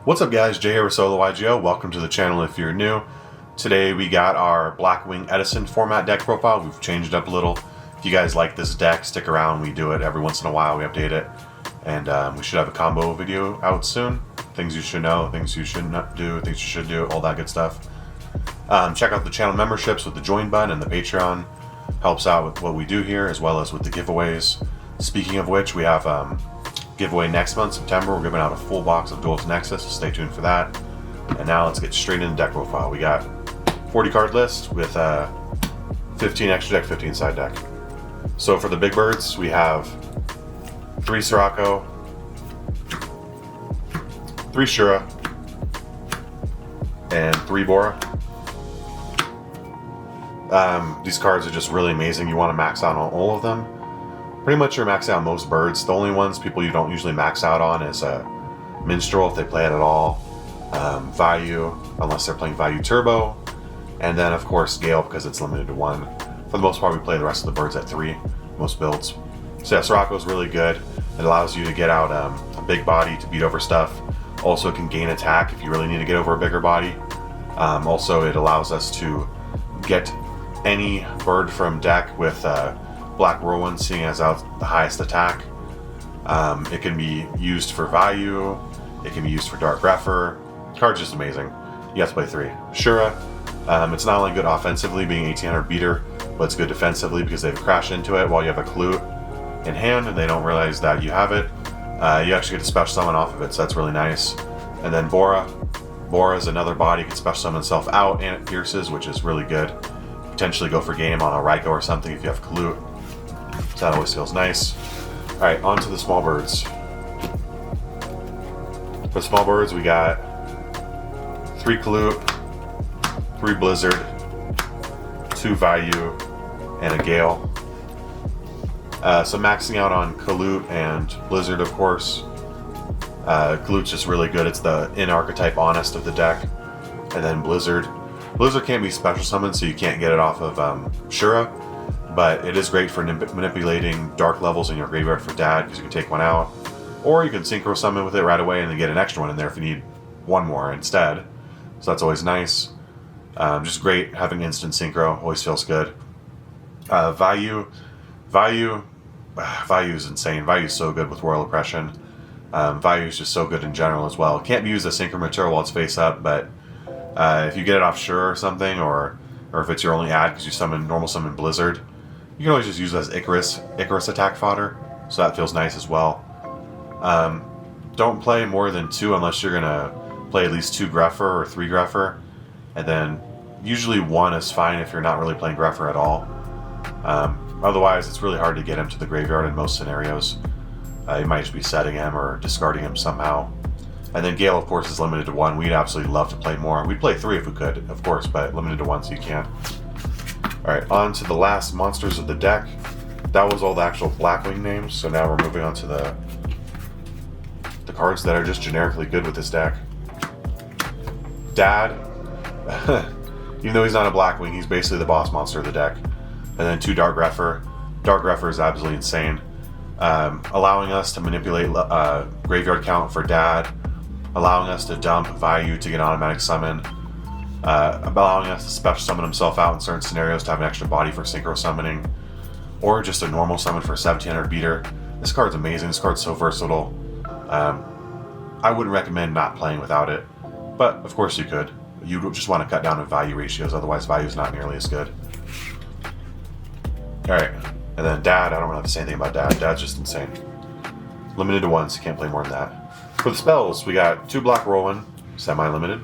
What's up guys, Jay here with Solo Yugioh. Welcome to the channel if you're new. Today we got our Blackwing Edison format deck profile. We've changed it up a little. If you guys like this deck, stick around. We do it every once in a while, we update it. And we should have a combo video out soon. Things you should know, things you should not do, things you should do, all that good stuff. Check out the channel memberships with the join button and the Patreon. Helps out with what we do here as well as with the giveaways. Speaking of which, we have giveaway next month, September. We're giving out a full box of Duels Nexus, so stay tuned for that. And now let's get straight into deck profile. We got 40 card list with 15 extra deck, 15 side deck. So for the big birds, we have 3 Sirocco, 3 Shura, and 3 Bora. These cards are just really amazing. You want to max out on all of them. Pretty much you're maxing out most birds. The only ones people you don't usually max out on is Minstrel if they play it at all, Vayu unless they're playing Vayu Turbo, and then of course Gale because it's limited to 1. For the most part we play the rest of the birds at 3, most builds. So yeah, Sirocco is really good. It allows you to get out a big body to beat over stuff. Also it can gain attack if you really need to get over a bigger body. Also it allows us to get any bird from deck with Black Whirlwind, seeing as out the highest attack. It can be used for Vayu, it can be used for Dark Grepher. The card's just amazing. You have to play 3. Shura, it's not only good offensively, being 1800 beater, but it's good defensively because they've crashed into it while you have a Clute in hand and they don't realize that you have it. You actually get to special summon off of it, so that's really nice. And then Bora. Bora is another body, can special summon itself out and it pierces, which is really good. Potentially go for game on a Raikou or something if you have Clute. So that always feels nice. Alright, on to the small birds. For small birds, we got 3 Clute, 3 Blizzard, 2 Vayu, and a Gale. So maxing out on Clute and Blizzard, of course. Clute's just really good. It's the in-archetype honest of the deck. And then Blizzard. Blizzard can't be special summoned, so you can't get it off of Shura. But it is great for manipulating dark levels in your graveyard for Dad, because you can take one out. Or you can synchro summon with it right away and then get an extra one in there if you need one more instead. So that's always nice. Just great having instant synchro, always feels good. Vayu is insane. Vayu is so good with Royal Oppression. Vayu is just so good in general as well. It can't be used as synchro material while it's face up, but if you get it off Shura or something, or if it's your only ad because you normal summon Blizzard, you can always just use it as Icarus attack fodder, so that feels nice as well. Don't play more than 2 unless you're gonna play at least 2 Grepher or 3 Grepher, and then usually 1 is fine if you're not really playing Grepher at all. Otherwise, it's really hard to get him to the graveyard in most scenarios. You might just be setting him or discarding him somehow. And then Gale, of course, is limited to 1. We'd absolutely love to play more. We'd play 3 if we could, of course, but limited to 1 so you can't. Alright, on to the last monsters of the deck. That was all the actual Blackwing names, so now we're moving on to the cards that are just generically good with this deck. Dad, even though he's not a Blackwing, he's basically the boss monster of the deck. And then 2 Dark Grepher. Dark Grepher is absolutely insane. Allowing us to manipulate graveyard count for Dad, allowing us to dump Vayu to get automatic summon, allowing us to special summon himself out in certain scenarios to have an extra body for synchro summoning, or just a normal summon for 1700 beater. This card's amazing. This card's so versatile. I wouldn't recommend not playing without it, but of course you could. You just want to cut down on Vayu ratios, otherwise Vayu is not nearly as good. Alright, and then Dad, I don't really have to say anything about Dad. Dad's just insane. Limited to 1, so you can't play more than that. For the spells, we got 2 Black Whirlwind, semi-limited.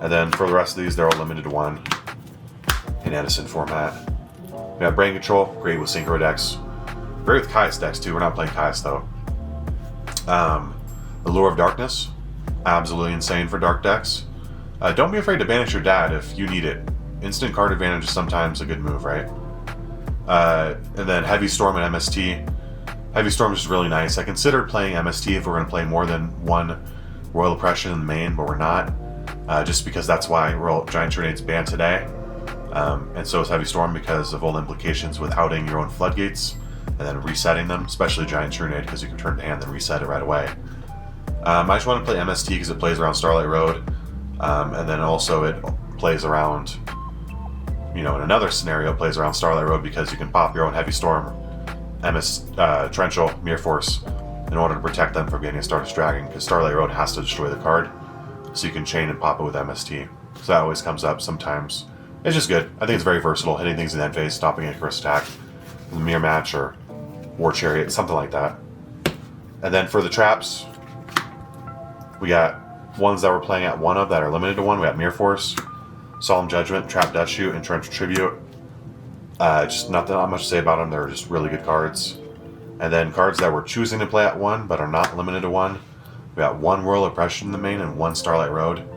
And then for the rest of these, they're all limited to 1 in Edison format. We got Brain Control, great with synchro decks. Great with Caius decks too, we're not playing Caius though. Allure of Darkness, absolutely insane for dark decks. Don't be afraid to banish your Dad if you need it. Instant card advantage is sometimes a good move, right? And then Heavy Storm and MST. Heavy Storm is just really nice. I considered playing MST if we're going to play more than 1 Royal Oppression in the main, but we're not. Just because that's why Giant Tornado's banned today. And so is Heavy Storm because of all the implications with outing your own floodgates and then resetting them, especially Giant Tornado because you can turn to hand and reset it right away. I just want to play MST because it plays around Starlight Road, and then also it plays around, in another scenario, it plays around Starlight Road because you can pop your own Heavy Storm, Torrential, Mirror Force in order to protect them from getting a Stardust Dragon, because Starlight Road has to destroy the card, so you can chain and pop it with MST. So that always comes up sometimes. It's just good. I think it's very versatile, hitting things in end phase, stopping Icarus attack, Mirror Match or War Chariot, something like that. And then for the traps, we got ones that we're playing at 1 of that are limited to 1. We got Mirror Force, Solemn Judgment, Trap Death Shoot, and Torrential Tribute. Just not much to say about them. They're just really good cards. And then cards that we're choosing to play at 1 but are not limited to 1. We got 1 Royal Oppression in the main and 1 Starlight Road.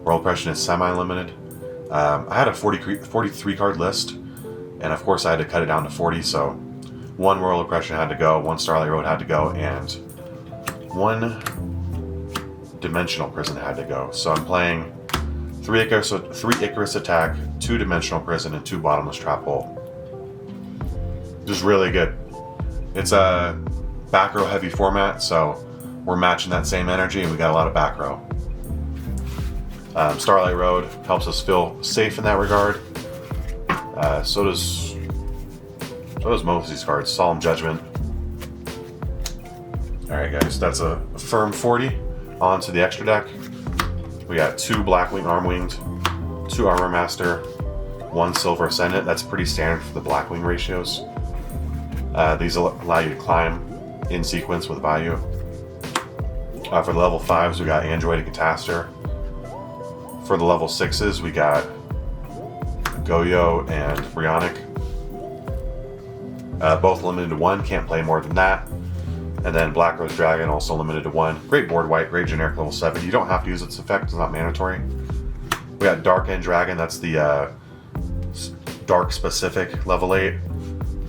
Royal Oppression is semi-limited. I had a 43 card list, and of course I had to cut it down to 40, so 1 Royal Oppression had to go, 1 Starlight Road had to go, and 1 Dimensional Prison had to go. So I'm playing 3 Icarus Attack, 2 Dimensional Prison, and 2 Bottomless Trap Hole. Just really good. It's a back row heavy format, so we're matching that same energy, and we got a lot of back row. Starlight Road helps us feel safe in that regard. So does most of these cards. Solemn Judgment. Alright guys, that's a firm 40. On to the extra deck. We got 2 Blackwing Armwinged, 2 Armor Master, 1 Silver Ascendant. That's pretty standard for the Blackwing ratios. These allow you to climb in sequence with value. For the level 5s, we got Android and Catastor. For the level 6s, we got Yugioh and Brionic. Both limited to 1, can't play more than that. And then Black Rose Dragon, also limited to 1. Great board wipe, great generic level 7. You don't have to use its effect, it's not mandatory. We got Dark End Dragon, that's the dark specific level 8.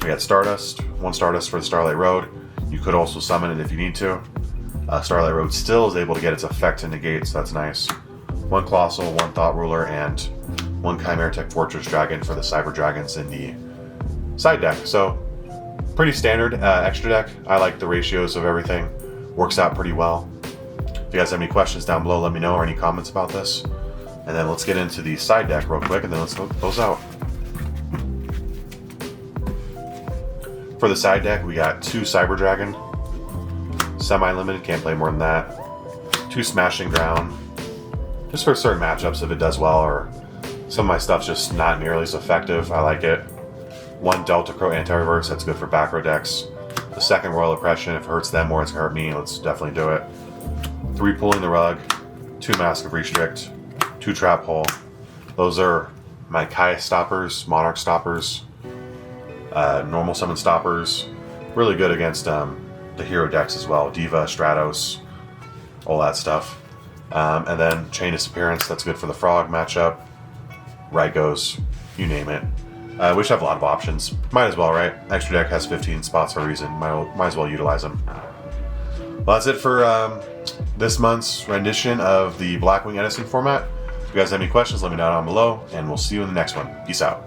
We got Stardust, 1 Stardust for the Starlight Road. You could also summon it if you need to. Starlight Road still is able to get its effect to negate, so that's nice. 1 Colossal, 1 Thought Ruler, and 1 Chimera Tech Fortress Dragon for the Cyber Dragons in the side deck. So, pretty standard extra deck. I like the ratios of everything. Works out pretty well. If you guys have any questions down below, let me know, or any comments about this. And then let's get into the side deck real quick, and then let's close out. For the side deck, we got 2 Cyber Dragon. Semi-limited, can't play more than that. 2 Smashing Ground. Just for certain matchups if it does well, or some of my stuff's just not nearly as effective. I like it. 1 Delta Crow Anti-Reverse, that's good for back row decks. The 2nd Royal Oppression, if it hurts them more, it's gonna hurt me. Let's definitely do it. 3 Pulling the Rug, 2 Mask of Restrict, 2 Trap Hole. Those are my Kaya stoppers, Monarch stoppers, normal summon stoppers. Really good against the hero decks as well. Diva, Stratos, all that stuff. And then Chain Disappearance, that's good for the Frog matchup. Rygos, you name it. We should have a lot of options. Might as well, right? Extra deck has 15 spots for a reason. Might as well utilize them. Well, that's it for this month's rendition of the Blackwing Edison format. If you guys have any questions, let me know down below, and we'll see you in the next one. Peace out.